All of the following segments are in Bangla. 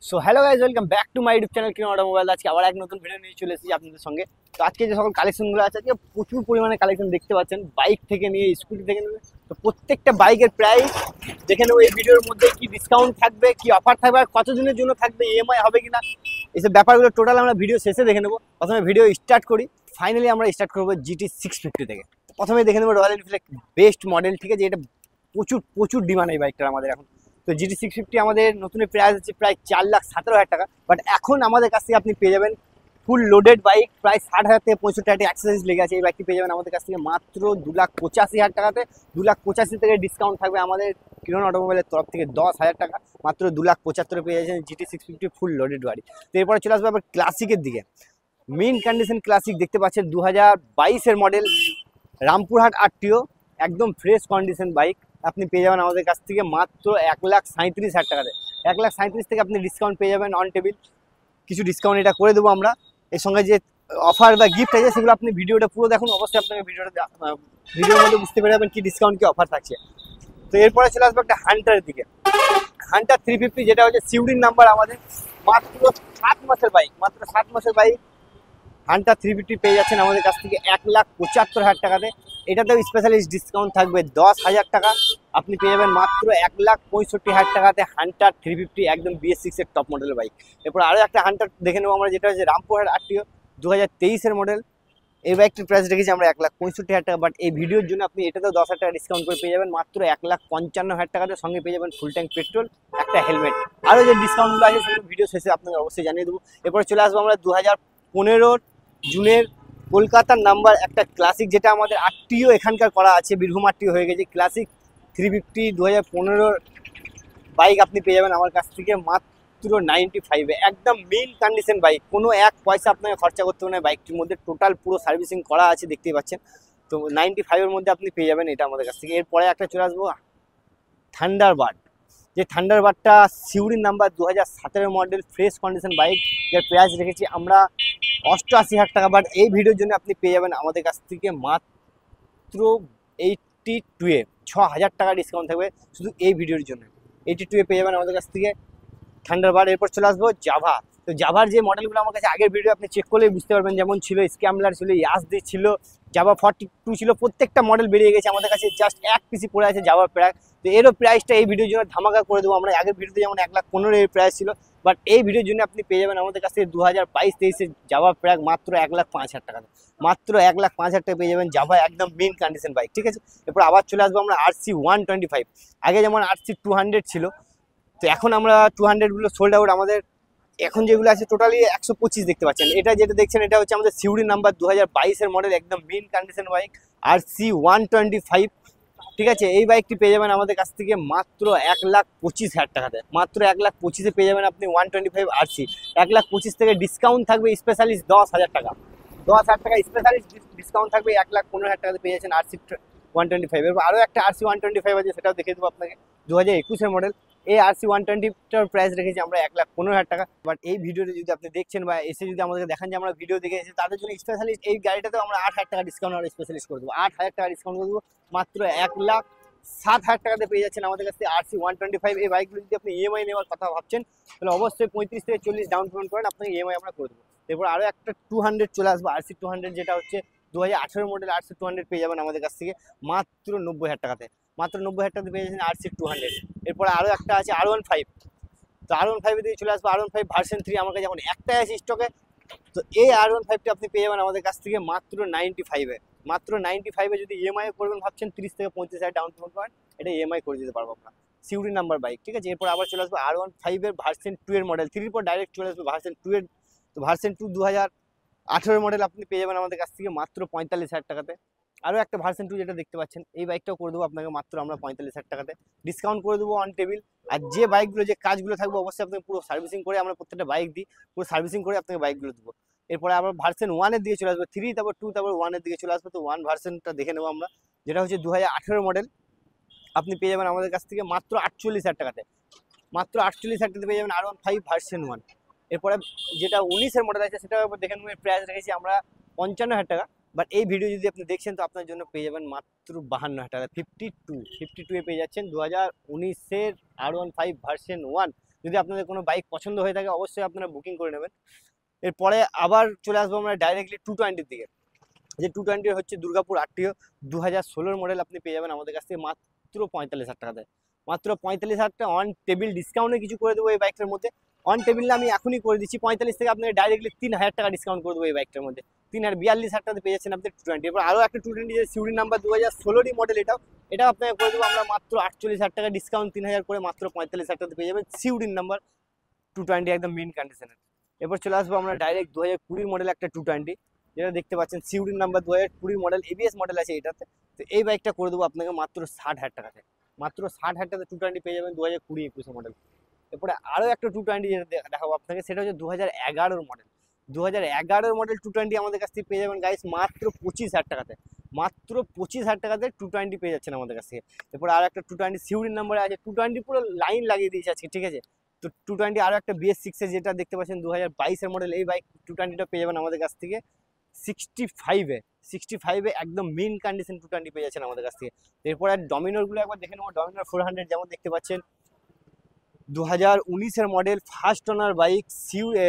So hello guys, welcome back to my YouTube channel কিনো অটোমোবাইল। আজকে আবার এক নতুন ভিডিও নিয়ে চলে এসেছি আপনাদের সঙ্গে। তো আজকে যে সকল কালেকশনগুলো আছে, আজকে প্রচুর পরিমাণে কালেকশন দেখতে পাচ্ছেন, বাইক থেকে নিয়ে স্কুটি থেকে নিয়ে। তো প্রত্যেকটা বাইকের প্রাইস দেখে নেবো এই ভিডিওর মধ্যে, কি ডিসকাউন্ট থাকবে, কি অফার থাকবে, আর কত দিনের জন্য থাকবে, ইএমআই হবে কিনা, এইসব ব্যাপারগুলো টোটাল আমরা ভিডিও শেষে দেখে নেবো। প্রথমে ভিডিও স্টার্ট করি। ফাইনালি আমরা স্টার্ট করবো GT650 থেকে। প্রথমে দেখে নেবো রয়্যাল এনফিল্ড বেস্ট মডেল, ঠিক আছে? এটা প্রচুর প্রচুর ডিমান্ড এই বাইকটার আমাদের এখন। তো GT650 আমাদের নতুন প্রাইস হচ্ছে প্রায় 4,17,000 টাকা। বাট এখন আমাদের কাছ থেকে আপনি পেয়ে যাবেন ফুল লোডেড বাইক, প্রায় 60,000 থেকে 65,000 অ্যাক্সেসরিজ লেগে আছে। এই বাইকটি পেয়ে যাবেন আমাদের কাছ থেকে মাত্র 2,85,000 টাকাতে। 2,85,000 থেকে ডিসকাউন্ট থাকবে আমাদের কিরণ অটোমোবাইলের তরফ থেকে 10,000 টাকা। মাত্র 2,75,000 পেয়ে যাচ্ছেন GT650 ফুল লোডেড গাড়ি। তো এরপরে চলে আসবে আবার ক্লাসিকের দিকে। মেইন কন্ডিশন ক্লাসিক দেখতে পাচ্ছেন, 2022-এর মডেল, রামপুরহাট আরটিও, একদম ফ্রেশ কন্ডিশন বাইক। আপনি পেয়ে যাবেন আমাদের কাছ থেকে মাত্র 1,37,000 টাকাতে। 1,37,000 থেকে আপনি ডিসকাউন্ট পেয়ে যাবেন অন টেবিল। কিছু ডিসকাউন্ট এটা করে দেবো আমরা। এর সঙ্গে যে অফার বা গিফট আছে সেগুলো আপনি ভিডিওটা পুরো দেখুন, অবশ্যই আপনাকে ভিডিওর মধ্যে বুঝতে পেরে যাবেন কি ডিসকাউন্ট, কি অফার থাকছে। তো এরপরে চলে আসবে একটা হান্টারের দিকে। হান্টার 350, যেটা হচ্ছে সিউডির নাম্বার আমাদের, মাত্র 7 মাসের বাইক, মাত্র 7 মাসের বাইক। হান্টার 350 পেয়ে যাচ্ছেন আমাদের কাছ থেকে 1,75,000 টাকাতে। এটাতেও স্পেশালিস্ট ডিসকাউন্ট থাকবে 10,000 টাকা। আপনি পেয়ে যাবেন মাত্র 1,65,000 টাকাতে হান্টার 350, একদম BS6-এর টপ মডেলের বাইক। এরপর আরও একটা হান্টার দেখে নেবো আমরা, যেটা হচ্ছে রামপুরহাট আরটিও, 2023-এর মডেল। এই বাইকটির প্রাইস রেখেছি আমরা 1,65,000 টাকা। বাট এই ভিডিওর জন্য আপনি এটাতেও 10,000 টাকা ডিসকাউন্ট করে পেয়ে যাবেন মাত্র 1,55,000 টাকাতে। সঙ্গে পেয়ে যাবেন ফুল ট্যাঙ্ক পেট্রোল, একটা হেলমেট। আরও যে ডিসকাউন্টগুলো আছে সেগুলো ভিডিও শেষে আপনাকে অবশ্যই জানিয়ে দেবো। এরপরে চলে আসবো আমরা 2015 জুনের কলকাতার নাম্বার একটা ক্লাসিক, যেটা আমাদের আরটিও এখানকার করা আছে, বীরভূম আরটিও হয়ে গেছে। ক্লাসিক 350 2015 বাইক আপনি পেয়ে যাবেন আমার কাছ থেকে মাত্র 95-এ, একদম মেইন কন্ডিশন বাইক। কোনো এক পয়সা আপনাকে খরচা করতে হবে না বাইকটির মধ্যে, টোটাল পুরো সার্ভিসিং করা আছে, দেখতেই পাচ্ছেন। তো 95-এর মধ্যে আপনি পেয়ে যাবেন এটা আমাদের কাছ থেকে। এরপরে একটা চলে আসবো থান্ডারবার্ড, যে থান্ডারবার্ডটা সিউড়ির number, 2017 model, fresh condition bike. এর প্রাইস রেখেছি আমরা 88,000 টাকা। বাট এই ভিডিওর জন্য আপনি পেয়ে যাবেন আমাদের কাছ থেকে মাত্র 82-এ, 6,000 টাকা ডিসকাউন্ট থাকবে শুধু এই ভিডিওর জন্য। 82-এ পেয়ে যাবেন আমাদের কাছ থেকে থান্ডারবার্ড। এরপর চলে আসবো জাভা। তো জাভার যে মডেলগুলো আমার কাছে আগের ভিডিও আপনি চেক করলেই বুঝতে পারবেন, যেমন ছিল স্ক্যামলার, ছিল ইয়াসদি, ছিল জাভা 42 ছিল। প্রত্যেকটা মডেল বেরিয়ে গেছে আমাদের কাছে, জাস্ট এক পিসি পড়ে আছে জাভার প্রাইস। তো এরও প্রাইসটা এই ভিডিওর জন্য ধামাকা করে দেবো আমরা। আগের ভিডিওতে যেমন 1,15,000 এর প্রাইস ছিল, বাট এই ভিডিওর জন্য আপনি পেয়ে যাবেন আমাদের কাছ থেকে 2022-23-এর জাভা প্রাইস মাত্র 1,05,000 টাকা। মাত্র 1,05,000 টাকা পেয়ে যাবেন জাভা, একদম মেন কন্ডিশন বাইক, ঠিক আছে? এরপর আবার চলে আসবো আমরা RC125। আগে যেমন RC200 ছিল, তো এখন আমরা 200-গুলো সোল্ড আউট। আমাদের এখন যেগুলো আছে টোটালি 125 দেখতে পাচ্ছেন। এটা যেটা দেখছেন এটা হচ্ছে আমাদের সিউড়ি নাম্বার, 2022-এর মডেল, একদম মেন কন্ডিশন বাইক, RC125, ঠিক আছে? এই বাইকটি পেয়ে যাবেন আমাদের কাছ থেকে মাত্র 1,25,000 টাকাতে। মাত্র 1,25,000-এ পেয়ে যাবেন আপনি 125 RC। 1,25,000 থেকে ডিসকাউন্ট থাকবে স্পেশালিস্ট 10,000 টাকা। 10,000 টাকা স্পেশালিস্ট ডিসকাউন্ট থাকবে, 1,15,000 টাকাতে পেয়ে যাচ্ছেন RC125। এরপর আরও একটা RC125 আছে, সেটাও দেখে দেবো আপনাকে, 2021-এর মডেল। এই RC120টার প্রাইস রেখেছি আমরা 1,15,000 টাকা। বাট এই ভিডিওটা যদি আপনি দেখছেন বা এসে যদি আমাদেরকে দেখান যে আমরা ভিডিও দেখে এসেছি, তাদের জন্য স্পেশালিস্ট এই গাড়িটাতেও আমরা 8,000 টাকা ডিসকাউন্ট আর স্পেশালিস্ট করে দেবো। 8,000 টাকা ডিসকাউন্ট করে দেবো, মাত্র 1,07,000 টাকাতে পেয়ে যাচ্ছেন আমাদের কাছ থেকে RC125। এই বাইকগুলো যদি আপনি ইএমআই নেওয়ার কথা ভাবছেন, তাহলে অবশ্যই 35 থেকে 40 ডাউন পেমেন্ট করেন, আপনাকে ইএমআই আমরা করে দেবো। এরপর আরও একটা 200 চলে আসবো, RC200, যেটা হচ্ছে 2018 মডেল RC200 পেয়ে যাবেন আমাদের কাছ থেকে মাত্র 90,000 টাকাতে। মাত্র 90,000 টাকাতে পেয়ে যাচ্ছেন RC200। এরপরে আরও একটা আছে R15। তো R15-এর দিকে চলে আসবো, R15 ভার্সন 3 আমার কাছে এখন একটাই আছে স্টকে। তো এই R15টা আপনি পেয়ে যাবেন আমাদের কাছ থেকে মাত্র 95-এ। মাত্র 95-এ যদি ইএমআই করবেন ভাবছেন, 30 থেকে 35,000 ডাউন পেমেন্ট করেন, এটা ইএমআই করে দিতে পারবো আমরা। সিউডি নাম্বার বাইক, ঠিক আছে? এরপর আবার চলে আসবো R15-এর ভার্সন 2 এর মডেল, 3 পর ডাইরেক্ট চলে আসবে ভার্সন 2 এর। তো ভার্সন 2 2018 মডেল আপনি পেয়ে যাবেন আমাদের কাছ থেকে মাত্র 45,000 টাকাতে। আরও একটা ভার্সন 2 যেটা দেখতে পাচ্ছেন, এই বাইকটাও করে দেবো আপনাকে মাত্র আমরা 45,000 টাকাতে। ডিসকাউন্ট করে দেবো অন টেবিল। আর যে বাইকগুলো, যে কাজগুলো থাকবে, অবশ্যই আপনাকে পুরো সার্ভিসিং করে, আমরা প্রত্যেকটা বাইক দিই, পুরো সার্ভিসিং করে আপনাকে বাইকগুলো দেবো। এরপরে আবার ভার্সন 1-এর দিকে চলে আসবে, 3, তারপর 2, তারপর 1-এর দিকে চলে আসবে। তো 1 ভার্সনটা দেখে নেবো আমরা, যেটা হচ্ছে 2018 মডেল। আপনি পেয়ে যাবেন আমাদের কাছ থেকে মাত্র 48,000 টাকাতে। মাত্র 48,000 টাকাতে পেয়ে যাবেন R15 ভার্সন 1। এরপরে যেটা 19-এর মডেল আছে, সেটা দেখে নেবেন, প্রাইস রেখেছি আমরা 55,000 টাকা। বাট এই ভিডিও যদি আপনি দেখছেন, তো আপনার জন্য পেয়ে যাবেন মাত্র 52,000 টাকা। 52-এ পেয়ে যাচ্ছেন 2019-এর R15 ভার্সন 1 যদি আপনাদের কোনো বাইক পছন্দ হয়ে থাকে অবশ্যই আপনারা বুকিং করে নেবেন। এরপরে আবার চলে আসবো আমরা ডাইরেক্টলি 220 দিকে। যে 220 হচ্ছে দুর্গাপুর আরটিও 2016 মডেল, আপনি পেয়ে যাবেন আমাদের কাছ থেকে মাত্র 45,000 টাকাতে। মাত্র 45,000 টাকা অন টেবিল ডিসকাউন্টে কিছু করে দেবো এই বাইকটার মধ্যে। অন টেবিলে আমি এখনই করে দিচ্ছি 45 থেকে আপনাকে ডাইরেক্টলি 3,000 টাকা ডিসকাউন্ট করে দেবো এই বাইকটার মধ্যে। 42,000 টাকাতে পেয়ে যাচ্ছেন আপনি 220। এরপর আরও একটা 220 যে সিউরি নাম্বার 2016 মডেল, এটাও আপনাকে করে দেবো আমরা মাত্র 48,000 টাকা ডিসকাউন্ট, 3,000 করে মাত্র 45,000 টাকাতে পেয়ে যাবেন সিউরি নাম্বার 220 একদম মেন কন্ডিশনের। এরপর চলে আসবো আমরা ডাইরেক্ট 2020 মডেল একটা 220, যেটা দেখতে পাচ্ছেন সিউরির নাম্বার 2020 মডেল, এবিএস মডেল আছে এটাতে। তো এই বাইকটা করে দেবো আপনাকে মাত্র 60,000 টাকাতে। মাত্র 60,000 টাকাতে 220 পেয়ে যাবেন 2020-21 মডেল। এরপরে আরও একটা 220 যেটা দেখাবো আপনাকে, সেটা হচ্ছে 2011 মডেল। 2011 মডেল 220 আমাদের কাছ থেকে পেয়ে যাবেন গাইস মাত্র 25,000 টাকাতে। মাত্র 25,000 টাকাতে 220 পেয়ে যাচ্ছেন আমাদের কাছ থেকে। এরপর আর একটা 220 সিউরির নাম্বারে আছে, 220 পুরো লাইন লাগিয়ে দিয়েছে আজকে, ঠিক আছে। তো 220 আরও একটা BS6 এর যেটা দেখতে পাচ্ছেন 2022 মডেল, এই বাইক 220টা পেয়ে যাবেন আমাদের কাছ থেকে 65-এ একদম মেন কন্ডিশন 220 পেয়ে যাচ্ছেন আমাদের কাছ থেকে। এরপর আর ডমিনোরগুলো একবার দেখে নেবো। ডমিনোর 400 যেমন দেখতে পাচ্ছেন 2019 মডেল ফার্স্ট ওনার বাইক,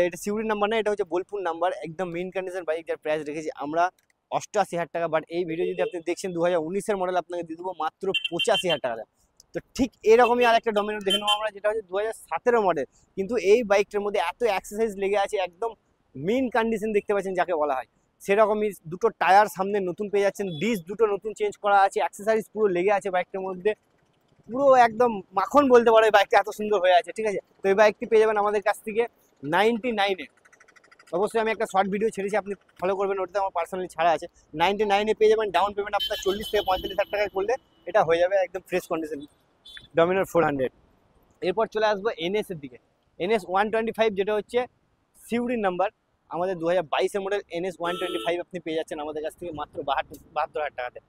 এটা সিউরি নাম্বার না, এটা হচ্ছে বোলপুর নাম্বার, একদম মেন কন্ডিশন বাইক, যার প্রাইস রেখেছি আমরা 88,000 টাকা। বাট এই ভিডিও যদি আপনি দেখছেন 2019 মডেল, আপনাকে দিয়ে দেবো মাত্র 85,000 টাকা। তো ঠিক এরকমই আর একটা ডমিনোর দেখে নেবো আমরা, যেটা হচ্ছে 2017 মডেল, কিন্তু এই বাইকটার মধ্যে এত এক্সারসাইজ লেগে আছে, একদম মেন কন্ডিশন দেখতে পাচ্ছেন যাকে বলা হয় সেরকমই। দুটো টায়ার সামনে নতুন পেয়ে যাচ্ছেন, ডিস দুটো নতুন চেঞ্জ করা আছে, অ্যাক্সেসরিজ পুরো লেগে আছে বাইকটার মধ্যে, পুরো একদম মাখন বলতে পারো এই বাইকটা, এত সুন্দর হয়ে আছে, ঠিক আছে। তো এই বাইকটি পেয়ে যাবেন আমাদের কাছ থেকে 99-এ। অবশ্যই আমি একটা শর্ট ভিডিও ছেড়েছি, আপনি ফলো করবেন, ওটাতে আমার পার্সোনালি ছাড়া আছে। 99-এ পেয়ে যাবেন, ডাউন পেমেন্ট আপনার 40 থেকে 45,000 টাকায় করলে এটা হয়ে যাবে একদম ফ্রেশ কন্ডিশন ডমিনোর 400। এরপর চলে আসবো NS এর দিকে। NS 125 যেটা হচ্ছে সিউরির নাম্বার, আমাদের 2022 মডেল NS 125 আপনি পেয়ে যাচ্ছেন আমাদের কাছ থেকে মাত্র 72,000 টাকাতে।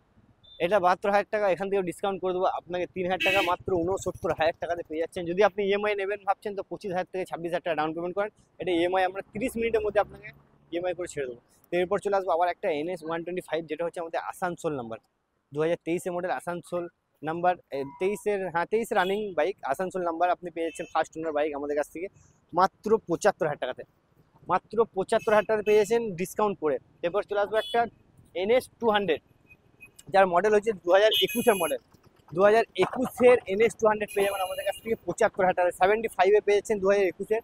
এটা 72,000 টাকা, এখান থেকে ডিসকাউন্ট করে দেবো আপনাকে 3,000 টাকা, মাত্র 69,000 টাকাতে পেয়ে যাচ্ছেন। যদি আপনি EMI নেবেন ভাবছেন তো 25,000 থেকে 26,000 টাকা ডাউন পেমেন্ট করেন, এটা EMI আমরা 30 মিনিটের মধ্যে আপনাকে EMI করে ছেড়ে দেবো। তো এরপর চলে আসবো আবার একটা NS 125, যেটা হচ্ছে আমাদের Asansol number, 2023 model Asansol number, 23 running bike, Asansol number, আপনি পেয়ে যাচ্ছেন ফার্স্ট ওনার বাইক আমাদের কাছ থেকে মাত্র 75,000 টাকাতে। মাত্র 75,000 টাকাতে পেয়ে যাচ্ছেন ডিসকাউন্ট করে। এরপর চলে আসবো একটা NS 200, যার মডেল হচ্ছে 2021 মডেল। 2021 NS 200 পেয়ে যাবেন আমাদের কাছ থেকে 75,000 টাকা। 75-এ পেয়ে যাচ্ছেন 2021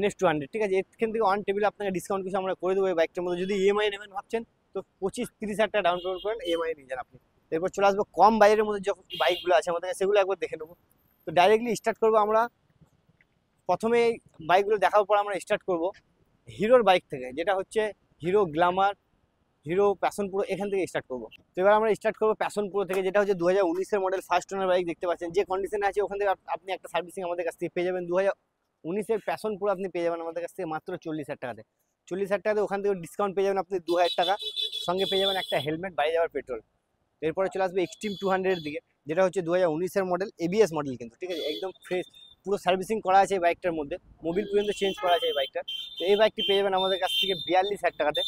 NS 200, ঠিক আছে। এখান থেকে অন টেবিল আপনাকে ডিসকাউন্ট কিছু আমরা করে দেবো এই বাইকটার মধ্যে। যদি EMI নেবেন ভাবছেন তো 25-30,000 টাকা ডাউন পেমেন্ট করেন, EMI নিয়ে যান আপনি। এরপর চলে আসবো কম বাজেটের মধ্যে যখন বাইকগুলো আছে আমাদের কাছে, সেগুলো একবার দেখে নেবো। তো ডাইরেক্টলি স্টার্ট করবো আমরা, প্রথমে বাইকগুলো দেখার পর আমরা স্টার্ট করব হিরোর বাইক থেকে, যেটা হচ্ছে hero Glamour, hero passion pro, এখান থেকে স্টার্ট করবো। তো এবার আমরা স্টার্ট করবো প্যাশন প্রো থেকে, যেটা হচ্ছে 2019 মডেল ফার্স্ট ওনার বাইক, দেখতে পাচ্ছেন যে কন্ডিশনে আছে। ওখান থেকে আপনি একটা সার্ভিসিং আমাদের কাছ থেকে পেয়ে যাবেন। 2019 প্যাশন প্রো আপনি পেয়ে যাবেন আমাদের কাছ থেকে মাত্র 40,000 টাকাতে। 40,000 টাকাতে ওখান থেকে ডিসকাউন্ট পেয়ে যাবেন আপনি 2,000 টাকা, সঙ্গে পেয়ে যাবেন একটা হেলমেট, বাইরে যাওয়ার পেট্রোল। এরপরে চলে আসবে এক্সট্রিম 200-এর দিকে, যেটা হচ্ছে 2019 মডেল, ABS মডেল কিন্তু, ঠিক আছে, একদম ফ্রেশ, পুরো সার্ভিসিং করা আছে এই বাইকটার মধ্যে, মোবিল পর্যন্ত চেঞ্জ করা আছে এই বাইকটা। তো এই বাইকটি পেয়ে যাবেন আমাদের কাছ থেকে 42,000 টাকাতে।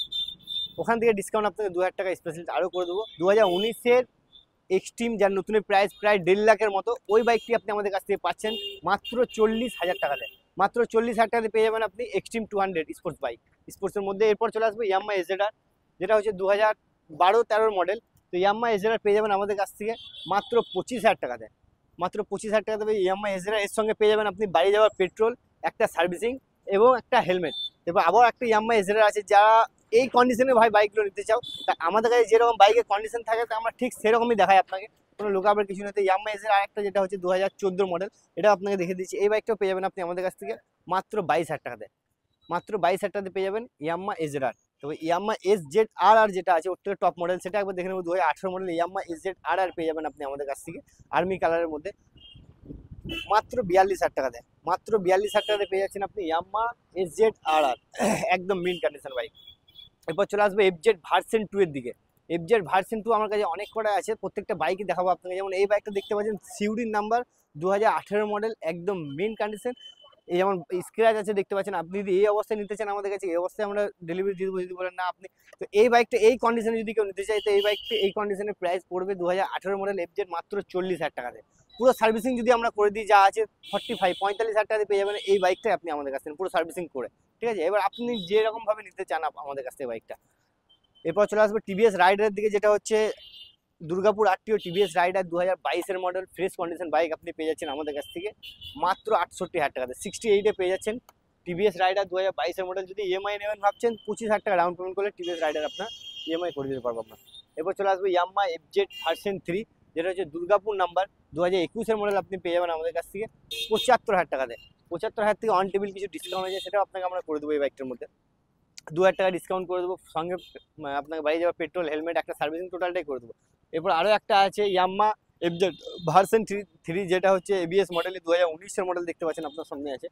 ওখান থেকে ডিসকাউন্ট আপনাকে 2,000 টাকা স্পেশাল আরও করে দেবো। 2019 এক্সট্রিম, যার নতুনের প্রাইস প্রায় 1.5 লাখের মতো, ওই বাইকটি আপনি আমাদের কাছ থেকে পাচ্ছেন মাত্র 40,000 টাকাতে। মাত্র 40,000 টাকাতে পেয়ে যাবেন আপনি এক্সট্রিম 200 স্পোর্টস বাইক, স্পোর্টসের মধ্যে। এরপর চলে আসবে ইয়ামাহা এজেডার, যেটা হচ্ছে 2012-13 মডেল। তো ইয়ামাহা এজেডার পেয়ে যাবেন আমাদের কাছ থেকে মাত্র 25,000 টাকাতে। মাত্র 25,000 টাকাতে ইয়ামাহা এজেডার, এর সঙ্গে পেয়ে যাবেন আপনি বাড়ি যাওয়ার পেট্রোল, একটা সার্ভিসিং এবং একটা হেলমেট। এবার আবার একটা ইয়ামাহা এজেডার আছে, যারা এই কন্ডিশনে ভাই বাইকগুলো নিতে চাও, তা আমাদের কাছে যেরকম বাইকের কন্ডিশন থাকে তা আমরা ঠিক সেরকমই দেখাই আপনাকে, কোনো লোকাবার কিছু নেই। ইয়ামাহা এজেডার আরেকটা যেটা হচ্ছে 2014 মডেল, এটা আপনাকে দেখে দিচ্ছি। এই বাইকটাও পেয়ে যাবেন আপনি আমাদের কাছ থেকে মাত্র 22,000 টাকাতে। মাত্র 22,000 টাকাতে পেয়ে যাবেন ইয়ামাহা এজেডার। তবে ইয়ামাহা SZR যেটা আছে ওর থেকে টপ মডেল, সেটা একবার দেখে নেব। 2018 মডেল ইয়ামাহা SZR পেয়ে যাবেন আপনি আমাদের কাছ থেকে আর্মি কালারের মধ্যে মাত্র 42,000 টাকাতে। মাত্র 42,000 টাকাতে পেয়ে যাচ্ছেন আপনি ইয়ামাহা SZR, একদম মিন কন্ডিশন বাইক। এরপর চলে আসবে FZ ভার্সন 2 এর দিকে। FZ ভার্সন 2 আমার কাছে অনেক কটা আছে, প্রত্যেকটা বাইকই দেখাবো আপনাকে। যেমন এই বাইকটা দেখতে পাচ্ছেন সিউরির নাম্বার, 2018 মডেল, একদম মেন কন্ডিশন। এই যেমন স্ক্র্যাচ আছে দেখতে পাচ্ছেন, আপনি যদি এই অবস্থায় নিতে চান আমাদের কাছে, এই অবস্থায় আমরা ডেলিভারি দিয়ে দেবো। যদি বলেন না আপনি, তো এই বাইকটা এই কন্ডিশনে যদি কেউ নিতে চাই, তো এই বাইকটি এই কন্ডিশনের প্রাইস পড়বে 2018 মডেল FZ মাত্র 40,000 টাকাতে। পুরো সার্ভিসিং যদি আমরা করে দিই যা আছে 45,000 টাকা পেয়ে যাবেন এই বাইকটা আপনি আমাদের কাছ থেকে পুরো সার্ভিসিং করে। ঠিক আছে, এবার আপনি যেরকম ভাবে নিতে চান আমাদের কাছ থেকে বাইকটা। এরপর চলে আসবে টিভিএস রাইডারের দিকে, যেটা হচ্ছে দুর্গাপুর আরটিও টিভিএস রাইডার 2022-এর মডেল ফ্রেশ কন্ডিশন বাইক আপনি পেয়ে যাচ্ছেন আমাদের কাছ থেকে মাত্র 68,000 টাকাতে। 68-এ পেয়ে যাচ্ছেন টিভিএস রাইডার 2022-এর মডেল। যদি ইএমআই নেবেন ভাবছেন 25,000 টাকা ডাউন পেমেন্ট করলে টিভিএস রাইডার আপনার ইএমআই করে দিতে পারবো আপনার। এরপর চলে আসবে ইয়ামাহা এফজেড ভার্সন 3, যেটা হচ্ছে দুর্গাপুর নাম্বার 2021-এর মডেল আপনি পেয়ে যাবেন আমাদের কাছ থেকে 75,000 টাকাতে। 75,000 থেকে অন টেবিল কিছু ডিসকাউন্ট হয়ে যায়, সেটাও আপনাকে আমরা করে দেবো এই বাইকটার মধ্যে। 2,000 টাকা ডিসকাউন্ট করে দেবো, সঙ্গে আপনাকে বাড়ি যাওয়া পেট্রোল, হেলমেট, একটা সার্ভিসিং টোটালটাই করে দেবো। এরপর আরও একটা আছে ইয়ামাহা এফজেড ভার্সন 3, যেটা হচ্ছে এবিএস মডেলে 2019-এর মডেল দেখতে পাচ্ছেন আপনার সামনে আছে।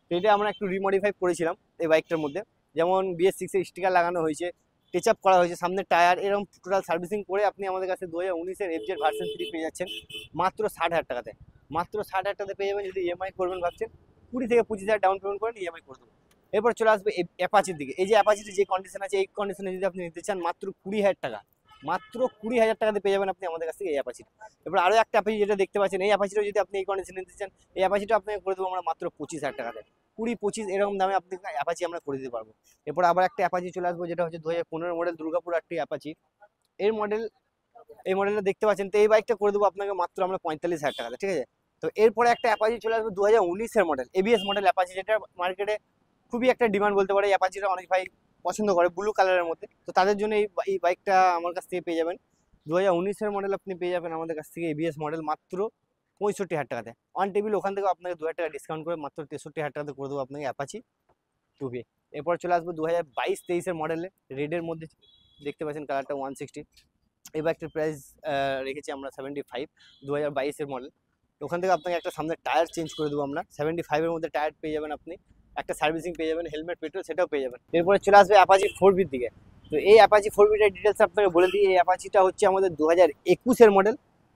তো এটা আমরা একটু রিমডিফাই করেছিলাম এই বাইকটার মধ্যে, যেমন BS6-এর স্টিকার লাগানো হয়েছে, টাচ আপ করা হয়েছে, সামনে টায়ার, এরকম টোটাল সার্ভিসিং করে আপনি আমাদের কাছে 2019-এর এফজেড ভার্সন 3 পেয়ে যাচ্ছেন মাত্র 60,000 টাকাতে। মাত্র 60,000 টাকাতে পেয়ে যাবেন। যদি ইএমআই করবেন ভাবছেন 20 থেকে 25,000 ডাউন পেমেন্ট করেন, ইএমআই করে দেবো। এরপর চলে আসবে অ্যাপাচির দিকে। এই যে অ্যাপাচির যে কন্ডিশন আছে, এই কন্ডিশনে যদি আপনি নিতে চান মাত্র 20,000 টাকা, মাত্র 20,000 টাকাতে পেয়ে যাবেন আপনি আমাদের কাছ থেকে এই অ্যাপাচিটা। এবার আরও একটা অ্যাপাচি যেটা দেখতে পাচ্ছেন, এই অ্যাপাচিটাও যদি আপনি এই কন্ডিশনে নিতে চান, এই অ্যাপাচিটা আপনাকে করে দেবো আমরা মাত্র 25,000 টাকাতে। 20-25 এরকম দামে আপনি অ্যাপাচি আমরা করে দিতে পারবো। এরপর আবার একটা অ্যাপাচি চলে আসবো, যেটা হচ্ছে 2015 মডেল দুর্গাপুর একটি অ্যাপাচি। এই মডেলটা দেখতে পাচ্ছেন। তো এই বাইকটা করে দেবো আপনাকে মাত্র আমরা 45,000 টাকাতে। ঠিক আছে, তো এরপরে একটা অ্যাপাচি চলে আসবে 2019-এর মডেল এবিএস মডেল অ্যাপাচি, যেটা মার্কেটে খুবই একটা ডিমান্ড বলতে পারে। অ্যাপাচিটা অনেক ভাই পছন্দ করে ব্লু কালারের মধ্যে, তো তাদের জন্য এই বাইকটা আমার কাছ থেকে পেয়ে যাবেন। 2019-এর মডেল আপনি পেয়ে যাবেন আমাদের কাছ থেকে এবিএস মডেল মাত্র 65,000 টাকাতে। অন টেবিল ওখান থেকে আপনাকে 2,000 টাকা ডিসকাউন্ট করে মাত্র 63,000 টাকাতে করে দেবো আপনাকে অ্যাপাচি 2B। এরপর চলে আসবো 2022-23-এর মডেলে রেডের মধ্যে, দেখতে পাচ্ছেন কালারটা 160। এই বাইকটার প্রাইস রেখেছি আমরা 75, 2022-এর মডেল। ওখান থেকে আপনাকে একটা সামনে টায়ার চেঞ্জ করে দেবো আমরা। 75-এর মধ্যে টায়ার পেয়ে যাবেন আপনি, একটা সার্ভিসিং পেয়ে যাবেন, হেলমেট, পেট্রোল সেটাও পেয়ে যাবেন। এরপরে চলে আসবে অ্যাপাচি 4B-র দিকে। তো এই অ্যাপাচি 4B-র ডিটেলস আপনাকে বলে দিই। এই অ্যাপাচিটা হচ্ছে আমাদের 2021-এর মডেল।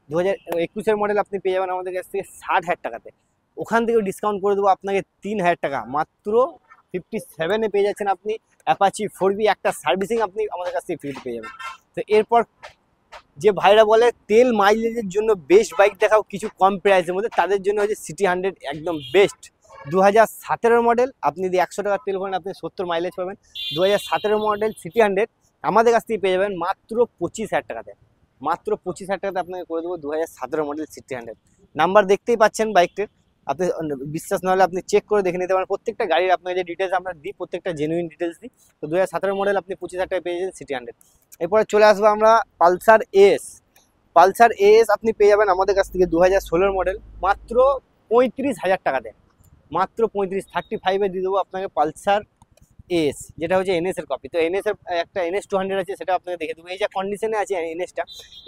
2021-এর মডেল আপনি পেয়ে যাবেন আমাদের কাছ থেকে 60,000 টাকাতে। ওখান থেকে ডিসকাউন্ট করে দেবো আপনাকে 3,000 টাকা, মাত্র 57-এ পেয়ে যাচ্ছেন আপনি অ্যাপাচি 4B, একটা সার্ভিসিং আপনি আমাদের কাছ থেকে ফ্রি পেয়ে যাবেন। তো এরপর যে ভাইরা বলে তেল মাইলেজের জন্য বেস্ট বাইক দেখাও কিছু কম প্রাইসের মধ্যে, তাদের জন্য হচ্ছে সিটি 100 একদম বেস্ট। 2017-এর মডেল, আপনি যদি 100 টাকার তেল ভরেন আপনি 70 মাইলেজ পাবেন। 2017-এর মডেল সিটি 100 আমাদের কাছ থেকে পেয়ে যাবেন মাত্র 25,000 টাকাতে। মাত্র 25,000 টাকাতে আপনাকে করে দেবো 2017 মডেল সিটি 100। নাম্বার দেখতেই পাচ্ছেন বাইকটির, আপনি বিশ্বাস না হলে আপনি চেক করে দেখে নিতে পারেন। প্রত্যেকটা গাড়ির আপনাকে যে ডিটেলস আমরা দিই, প্রত্যেকটা জেনুইন ডিটেলস দিই। তো 2017 মডেল আপনি 25,000 টাকায় পেয়ে যাবেন সিটি 100। এরপরে চলে আসবো আমরা পালসার এএস আপনি পেয়ে যাবেন আমাদের কাছ থেকে 2016-এর মডেল মাত্র 35,000 টাকাতে। মাত্র 35 দিয়ে দেবো আপনাকে পালসার এস, যেটা হচ্ছে এনএস-এর কপি। তো এনএস-এর একটা NS 200 আছে, সেটা আপনাকে দেখে দেবো। এই যে কন্ডিশনে আছে এনএসটা,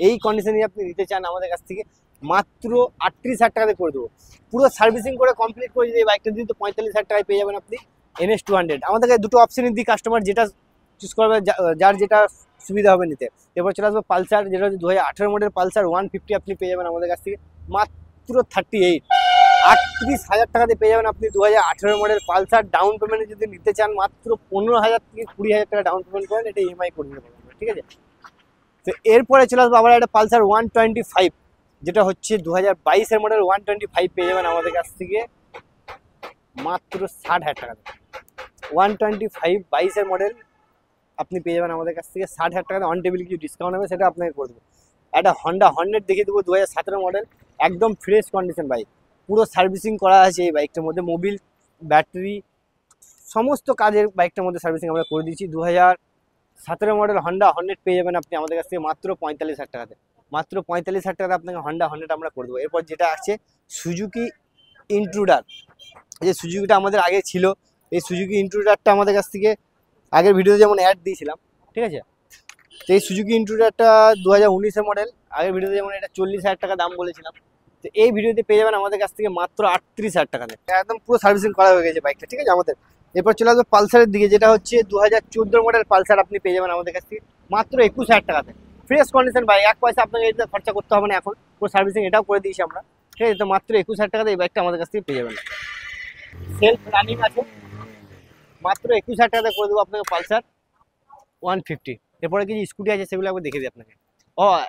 এই কন্ডিশনে আপনি নিতে চান আমাদের কাছ থেকে মাত্র 38,000 টাকাতে করে দেবো। পুরো সার্ভিসিং করে কমপ্লিট করে যদি এই বাইকটা দিই তো 45,000 টাকায় পেয়ে যাবেন আপনি NS 200। আমাদের কাছে দুটো অপশানই দিই, কাস্টমার যেটা চুজ করবে, যার যেটা সুবিধা হবে নিতে। এরপর চলে আসবে পালসার, যেটা হচ্ছে 2018 মডেল পালসার 150 আপনি পেয়ে যাবেন আমাদের কাছ থেকে মাত্র 38,000 টাকাতে পেয়ে যাবেন আপনি 2018 মডেল পালসার। ডাউন পেমেন্টে যদি নিতে চান মাত্র 15,000 থেকে 20,000 টাকা ডাউন পেমেন্ট করেন, এটা ইএমআই করে দিতে পারবেন। ঠিক আছে, তো এরপরে চলে আসবো আবার একটা পালসার 125, যেটা হচ্ছে 2022-এর মডেল 125 পেয়ে যাবেন আমাদের কাছ থেকে মাত্র 60,000 টাকাতে। 125 22-এর মডেল আপনি পেয়ে যাবেন আমাদের কাছ থেকে 60,000 টাকাতে। অন টেবিল কিছু ডিসকাউন্ট হবে, সেটা আপনাকে করে দেবো। একটা হন্ডা হর্নেট দেখিয়ে দেবো 2017 মডেল, একদম ফ্রেশ কন্ডিশন বাইক, পুরো সার্ভিসিং করা আছে এই বাইকটার মধ্যে। মোবিল, ব্যাটারি, সমস্ত কাজের বাইকটার মধ্যে সার্ভিসিং আমরা করে দিচ্ছি। 2017 মডেল হন্ডা হর্নেট পেয়ে যাবেন আপনি আমাদের কাছ থেকে মাত্র 45,000 টাকাতে। মাত্র 45,000 টাকাতে আপনাকে হন্ডা হর্নেট আমরা করে দেবো। এরপর যেটা আছে সুজুকি ইন্ট্রুডার, যে সুজুকিটা আমাদের আগে ছিল, এই সুজুকি ইন্ট্রুডারটা আমাদের কাছ থেকে আগের ভিডিওতে যেমন অ্যাড দিয়েছিলাম। ঠিক আছে, তো এই সুজুকি ইন্ট্রুডারটা 2019-এর মডেল, আগের ভিডিওতে যেমন এটা 40,000 টাকা দাম বলেছিলাম, তো এই ভিডিওতে পেয়ে যাবেন আমাদের কাছ থেকে মাত্র 38,000 টাকাতে। একদম পুরো সার্ভিসিং করা হয়ে গেছে বাইকটা। ঠিক আছে আমাদের। এরপর চলে আসবে পালসারের দিকে, যেটা হচ্ছে 2014 মডেল পালসার আপনি পেয়ে যাবেন আমাদের কাছ থেকে মাত্র 21,000 টাকাতে। ফ্রেশ কন্ডিশন বাইক, এক পয়সা আপনাকে এটা খরচা করতে হবে না, এখন পুরো সার্ভিসিং এটাও করে দিয়েছি আমরা। ঠিক আছে, তো মাত্র 21,000 টাকাতে এই বাইকটা আমাদের কাছ থেকে পেয়ে যাবেন। সেলফ রানিং আছে, মাত্র 21,000 টাকাতে করে দেবো আপনাকে পালসার 150। এরপরে কিছু স্কুটি আছে, সেগুলো একবার দেখে দিই আপনাকে।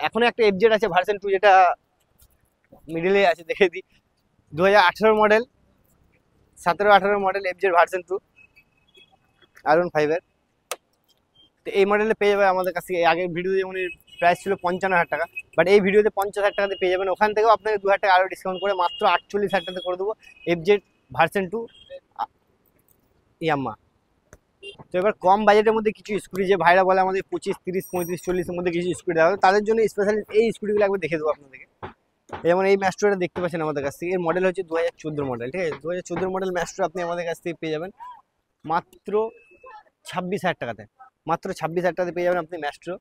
এখনো একটা এফজেড আছে ভার্সন 2, যেটা মিডিলে আছে দেখে দিই। 2018 model, 17-18 model, FZ version 2 R15 এর। তো এই মডেলে পেয়ে যাবে আমাদের কাছ থেকে। আগের ভিডিওতে যেমন প্রাইস ছিল 55,000 টাকা, বাট এই ভিডিওতে 50,000 টাকাতে পেয়ে যাবেন। ওখান থেকেও আপনাকে 2,000 টাকা আরও ডিসকাউন্ট করে মাত্র 48,000 টাকাতে করে দেবো FZ ভার্সন 2 ইয়াম্মা। তো এবার কম বাজেটের মধ্যে কিছু স্কুটি, যে ভাইরা বলে আমাদের 25, 30, 35, 40-এর মধ্যে কিছু স্কুটি দেওয়া হবে, তাদের জন্য স্পেশালি এই স্কুটিগুলো একবার দেখে দেবো আপনাদেরকে। যেমন এই ম্যাস্ট্রোটা দেখতে পাচ্ছেন আমাদের কাছ থেকে, এর মডেল হচ্ছে 2014 মডেল, ঠিক আছে। 2014 মডেল ম্যাস্ট্রো আপনি আমাদের কাছ থেকে পেয়ে যাবেন মাত্র 26,000 টাকাতে। মাত্র 26,000 টাকাতে পেয়ে যাবেন আপনি ম্যাস্ট্রো।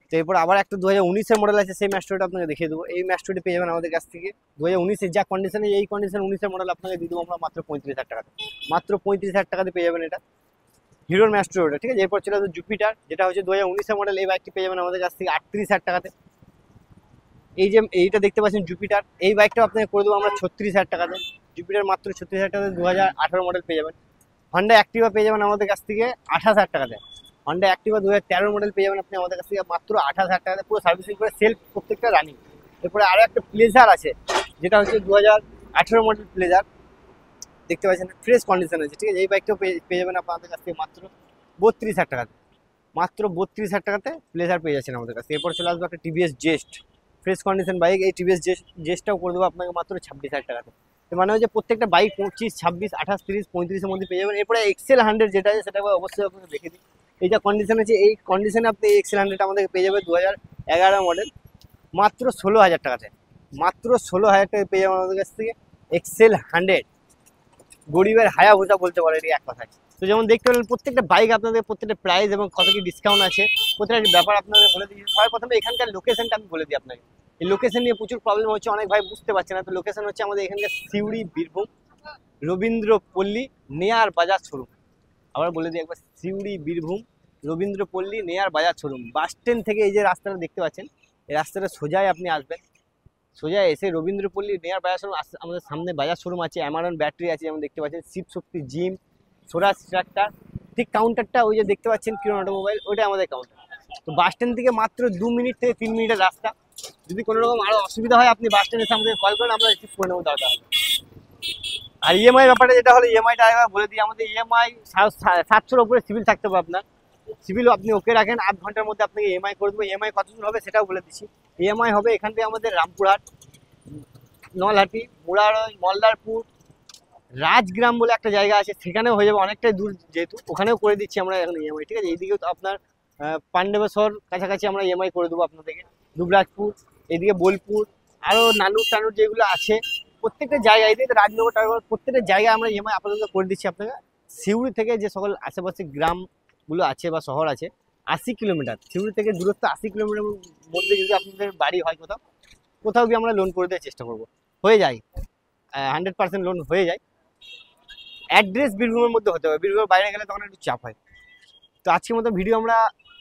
তো এরপর আবার একটা 2019-এর মডেল আছে, সেই ম্যাস্ট্রোটা আপনাকে দেখিয়ে দেবো। এই ম্যাস্ট্রোটি পেয়ে যাবেন আমাদের কাছ থেকে 2019-এর যা কন্ডিশনে, এই কন্ডিশন 19-এর মডেল আপনাকে দিয়ে দেবো আমরা মাত্র 35,000 টাকাতে। মাত্র 35,000 টাকাতে পেয়ে যাবেন এটা, হিরোর ম্যাস্ট্রোটা, ঠিক আছে। এরপর ছিল জুপিটার, যেটা হচ্ছে 2019-এর মডেল। এই বাইকটি পেয়ে যাবেন আমাদের কাছ থেকে 38,000 টাকাতে। এই যে এইটা দেখতে পাচ্ছেন জুপিটার, এই বাইকটা আপনাকে করে দেবো আমরা 36,000 টাকাতে। জুপিটার মাত্র 36,000 টাকাতে 2018 মডেল পেয়ে যাবেন। হন্ডা অ্যাক্টিভা পেয়ে যাবেন আমাদের কাছ থেকে 28,000 টাকাতে। হন্ডা অ্যাক্টিভা 2013 মডেল পেয়ে যাবেন আপনি আমাদের কাছ থেকে মাত্র 28,000 টাকাতে, পুরো সার্ভিসিং করে সেলফ প্রত্যেকটা রানিং। এরপরে আরও একটা প্লেজার আছে, যেটা হচ্ছে 2018 মডেল প্লেজার, দেখতে পাচ্ছেন ফ্রেশ কন্ডিশন আছে, ঠিক আছে। এই বাইকটাও পেয়ে যাবেন আপনাদের কাছ থেকে মাত্র 32,000 টাকাতে। মাত্র 32,000 টাকাতে প্লেজার পেয়ে যাচ্ছেন আমাদের কাছে। এরপর চলে আসবে একটা টিভিএস জেস্ট, ফ্রেশ কন্ডিশন বাইক। এই টিভিএস জেস্টটাও করে দেবো আপনাকে মাত্র 26,000 টাকাতে। তো মানে হচ্ছে প্রত্যেকটা বাইক 25, 26, 28, 30, 35-এর মধ্যে পেয়ে যাবেন। এরপরে এক্সেল 100 যেটা আছে সেটা অবশ্যই আপনাকে দেখে দিই। এই যা কন্ডিশন আছে, এই কন্ডিশনে আপনি এই এক্সেল 100 আমাদেরকে পেয়ে যাবে 2011 মডেল মাত্র 16,000 টাকাতে। মাত্র 16,000 টাকায় পেয়ে যাবেন আমাদের কাছ থেকে এক্সেল 100, গরিবের হায়াবুসা বলতে পারে এটি এক কথায়। তো যেমন দেখতে পেলেন প্রত্যেকটা বাইক আপনাদের প্রত্যেকটা প্রাইস এবং কত কি ডিসকাউন্ট আছে প্রত্যেকটা ব্যাপার আপনাদের বলে দিই। সবার প্রথমে এখানকার লোকেশনটা আমি বলে দিই আপনাকে। এই লোকেশন নিয়ে প্রচুর প্রবলেম হচ্ছে, অনেক ভাই বুঝতে পারছে না। তো লোকেশন হচ্ছে আমাদের এখানকার সিউড়ি বীরভূম রবীন্দ্রপল্লী নেয়ার বাজার শোরুম। আবার বলে দিই একবার, সিউড়ি বীরভূম রবীন্দ্রপল্লী নেয়ার বাজার শোরুম। বাস স্ট্যান্ড থেকে এই যে রাস্তাটা দেখতে পাচ্ছেন, এই রাস্তাটা সোজাই আপনি আসবেন, সোজা এসে রবীন্দ্রপল্লী নেয়ার বাজার শোরুম। আমাদের সামনে বাজার শোরুম আছে, অ্যামারন ব্যাটারি আছে, যেমন দেখতে পাচ্ছেন শিবশক্তি জিম, স্বরাজ ট্রাক্টর। ঠিক কাউন্টারটা ওই যে দেখতে পাচ্ছেন কিরণ অটোমোবাইল, ওইটা আমাদের কাউন্টার। তো বাস স্ট্যান্ড থেকে মাত্র 2 মিনিট থেকে 3 মিনিটের রাস্তা। যদি কোনো রকম আরও অসুবিধা হয় আপনি বাস স্ট্যান্ডে এসে আমাদের কল করেন, আমরা রিসিভ করে নেবো দরকার। আর ইএমআই ব্যাপারে যেটা হলো, ইএমআইটা একবার বলে দিই। আমাদের ইএমআই 700-র উপরে সিভিল থাকতে হবে আপনার। সিভিল আপনি ওকে রাখেন, 8 ঘন্টার মধ্যে আপনাকে ইএমআই করে দেবো। ইএমআই কত দূর হবে সেটাও বলে দিচ্ছি। ইএমআই হবে এখান থেকে আমাদের রামপুরহাট, নলহাটি, মুরারই, মল্লারপুর, রাজগ্রাম বলে একটা জায়গা আছে, সেখানেও হয়ে যাবে, অনেকটাই দূর যেহেতু, ওখানেও করে দিচ্ছি আমরা এখন ইএমআই, ঠিক আছে। এইদিকেও তো আপনার পান্ডবেশ্বর কাছাকাছি আমরা ইএমআই করে দেবো আপনাদেরকে, দুবরাজপুর, এদিকে বোলপুর, আরও নানুর টানুর যেগুলো আছে প্রত্যেকটা জায়গায়, এদিকে রাজনগর টানগর প্রত্যেকটা জায়গায় আমরা ইএমআই আপাতত করে দিচ্ছি আপনাকে। সিউড়ি থেকে যে সকল আশেপাশে গ্রামগুলো আছে বা শহর আছে, 80 কিলোমিটার, সিউড়ি থেকে দূরত্ব 80 কিলোমিটার মধ্যে যদি আপনাদের বাড়ি হয় কোথাও, কোথাও গিয়ে আমরা লোন করে দেওয়ার চেষ্টা করবো। হয়ে যায় 100% লোন হয়ে যায়। অ্যাড্রেস বীরভূমের মধ্যে হতে হবে, বীরভূমের বাইরে গেলে তখন একটু চাপ হয়। তো আজকের মতো ভিডিও আমরা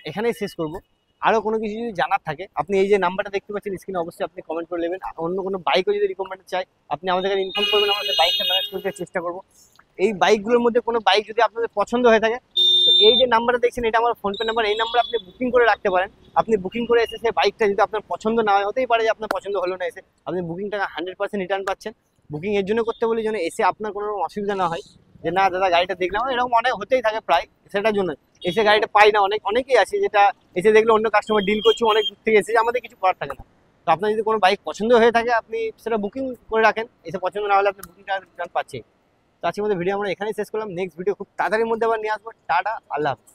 এখানেই শেষ করব। আরও কোনো কিছু যদি জানার থাকে আপনি এই যে নাম্বারটা দেখতে পাচ্ছেন স্ক্রিনে, অবশ্যই আপনি কমেন্ট করে নেবেন। অন্য কোনো বাইকও যদি রিকমেন্ড চাই আপনি আমাদেরকে ইনফর্ম করবেন, আমাদের বাইকটা ম্যানেজ করতে চেষ্টা করব। এই বাইকগুলোর মধ্যে কোনো বাইক যদি আপনাদের পছন্দ হয়ে থাকে, তো এই যে নাম্বারটা দেখছেন এটা আমার ফোনপে নাম্বার, এই নাম্বার আপনি বুকিং করে রাখতে পারেন। আপনি বুকিং করে এসে সেই বাইকটা যদি আপনার পছন্দ না হয়, হতেই পারে যে আপনার পছন্দ হলো না, এসে আপনি বুকিং টাকা 100% রিটার্ন পাচ্ছেন। বুকিং এর জন্য করতে বলি যেন এসে আপনার কোনো অসুবিধা না হয়, যে না দাদা গাড়িটা দেখলাম, এরকম অনেক হতেই থাকে প্রায়, সেটার জন্য এসে গাড়িটা পাই না। অনেকেই আছে যেটা এসে দেখলে অন্য কাস্টমার ডিল করছে, অনেক দূর থেকে এসে আমাদের কিছু করার থাকে না। তো আপনার যদি কোনো বাইক পছন্দ হয়ে থাকে আপনি সেটা বুকিং করে রাখেন, এসে পছন্দ না হলে আপনি বুকিং টাকা রিটার্ন পাচ্ছেন। তো আজকের মধ্যে ভিডিও আমরা এখানেই শেষ করলাম। নেক্সট ভিডিও খুব তাড়াতাড়ির মধ্যে আবার নিয়ে আসবো। টাটা, আল্লাহ হাফেজ।